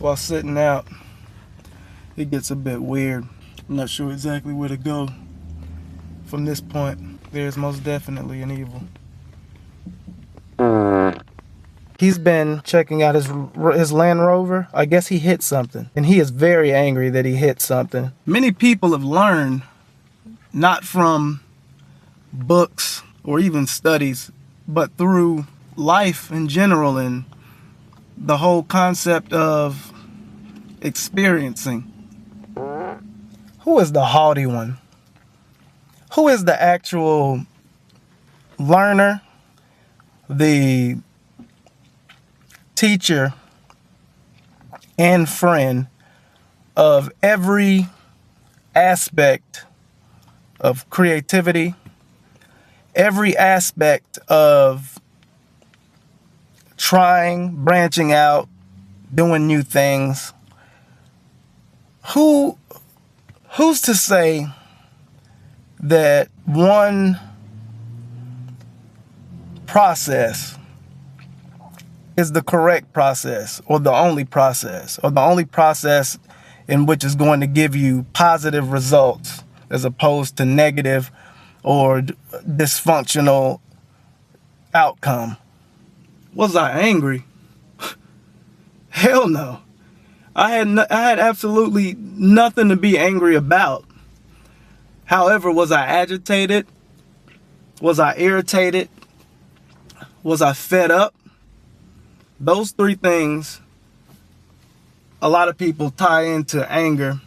while sitting out, it gets a bit weird. I'm not sure exactly where to go from this point. There's most definitely an evil. He's been checking out his Land Rover. I guess he hit something, and he is very angry that he hit something. Many people have learned, not from books or even studies, but through life in general and the whole concept of experiencing. Who is the haughty one? Who is the actual learner, the teacher and friend of every aspect of creativity, every aspect of trying, branching out, doing new things? Who's to say that one process is the correct process, or the only process, in which is going to give you positive results as opposed to negative or dysfunctional outcome? Was I angry? Hell no. I had absolutely nothing to be angry about. However, was I agitated? Was I irritated? Was I fed up? Those three things, a lot of people tie into anger.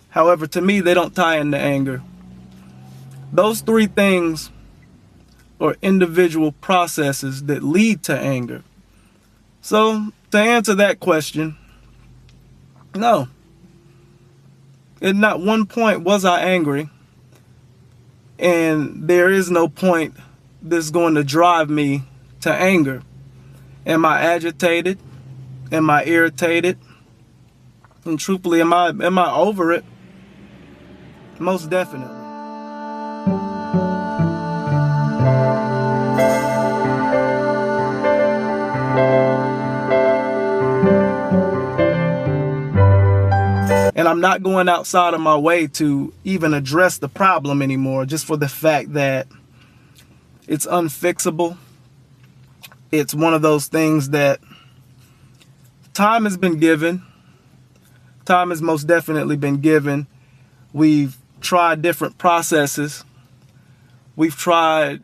However, to me, they don't tie into anger. Those three things are individual processes that lead to anger. So, to answer that question, no. At not one point was I angry. And there is no point that's going to drive me to anger. Am I agitated? Am I irritated? And truthfully, am I over it? Most definitely. And I'm not going outside of my way to even address the problem anymore, just for the fact that it's unfixable. It's one of those things that time has been given. Time has most definitely been given. We've tried different processes. We've tried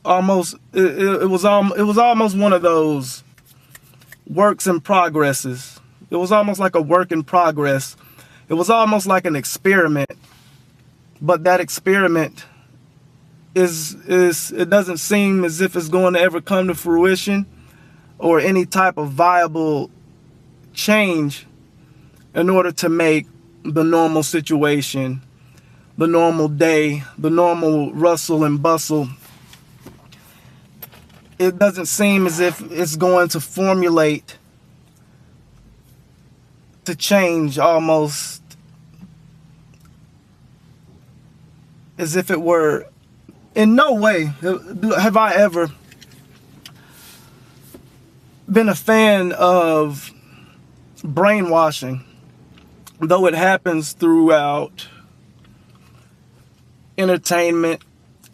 almost, it was almost one of those works in progresses. It was almost like a work in progress. It was almost like an experiment. But that experiment it doesn't seem as if it's going to ever come to fruition or any type of viable change in order to make the normal situation, the normal day, the normal rustle and bustle. It doesn't seem as if it's going to formulate to change almost as if it were. In no way have I ever been a fan of brainwashing, though it happens throughout entertainment,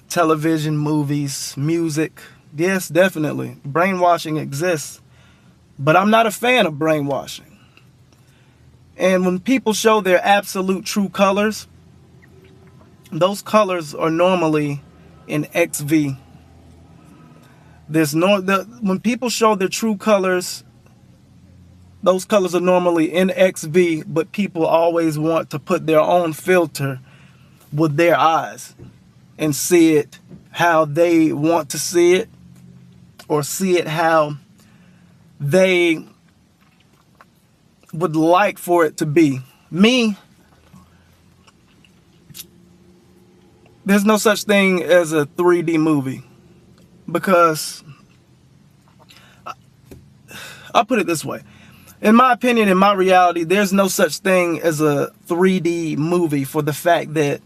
television, movies, music. Yes, definitely. Brainwashing exists, but I'm not a fan of brainwashing. And when people show their absolute true colors, those colors are normally in XV. When people show their true colors, those colors are normally in XV, but people always want to put their own filter with their eyes and see it how they want to see it, or see it how they would like for it to be. Me, there's no such thing as a 3D movie, because I'll put it this way. In my opinion, in my reality, there's no such thing as a 3D movie, for the fact that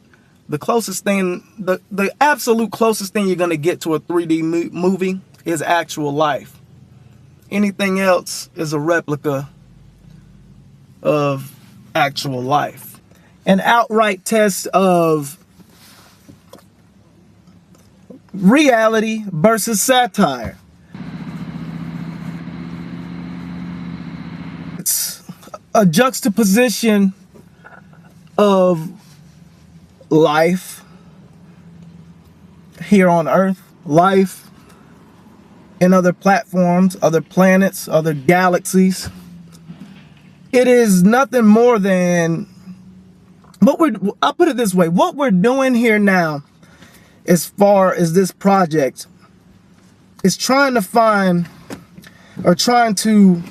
the closest thing, the absolute closest thing you're going to get to a 3D movie is actual life. Anything else is a replica of actual life. An outright test of reality versus satire. It's a juxtaposition of life here on Earth, life in other platforms, other planets, other galaxies. It is nothing more than I'll put it this way, what we're doing here now as far as this project is trying to find or trying to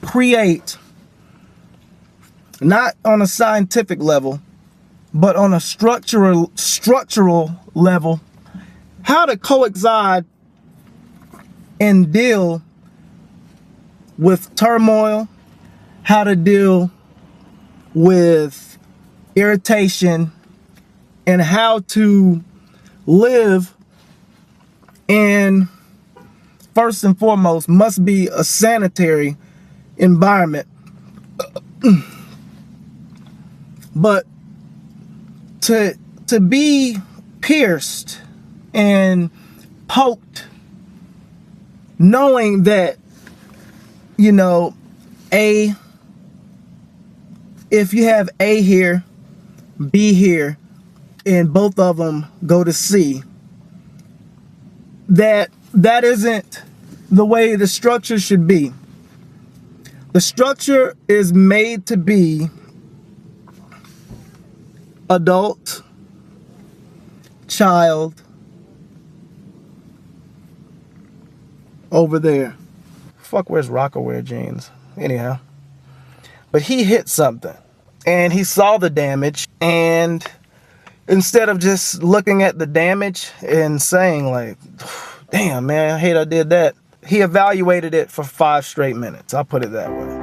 create, not on a scientific level, but on a structural level, how to coexist and deal with turmoil, how to deal with irritation, and how to live in, first and foremost, must be a sanitary environment. But to be pierced and poked, knowing that, you know, if you have A here, B here, and both of them go to C, that isn't the way the structure should be. The structure is made to be adult, child, over there. Fuck, where's Rocco wear jeans? Anyhow. But he hit something, and he saw the damage, and instead of just looking at the damage and saying like, damn man, I hate I did that, he evaluated it for 5 straight minutes. I'll put it that way.